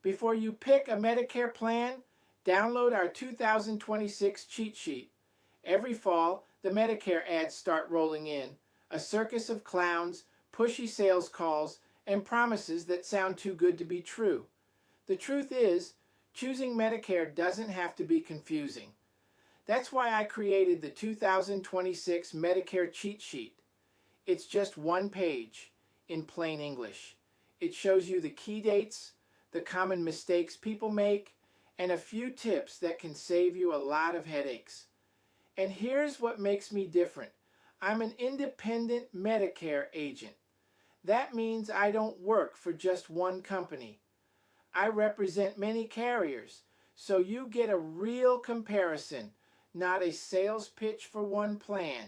Before you pick a Medicare plan, download our 2026 cheat sheet. Every fall, the Medicare ads start rolling in, a circus of clowns, pushy sales calls, and promises that sound too good to be true. The truth is, choosing Medicare doesn't have to be confusing. That's why I created the 2026 Medicare Cheat Sheet. It's just one page in plain English. It shows you the key dates, the common mistakes people make, and a few tips that can save you a lot of headaches. And here's what makes me different. I'm an independent Medicare agent. That means I don't work for just one company. I represent many carriers, so you get a real comparison, not a sales pitch for one plan.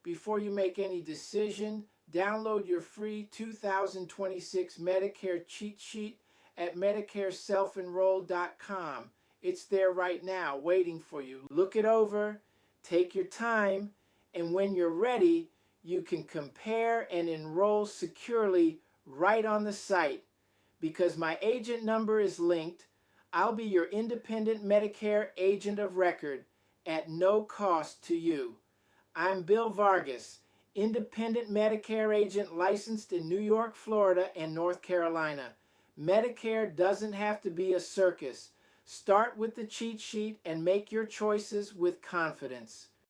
Before you make any decision, download your free 2026 Medicare Cheat Sheet at MedicareSelfEnroll.com. It's there right now, waiting for you. Look it over, take your time, and when you're ready, you can compare and enroll securely right on the site. Because my agent number is linked, I'll be your independent Medicare agent of record at no cost to you. I'm Bill Vargas, independent Medicare agent licensed in New York, Florida, and North Carolina. Medicare doesn't have to be a circus. Start with the cheat sheet and make your choices with confidence.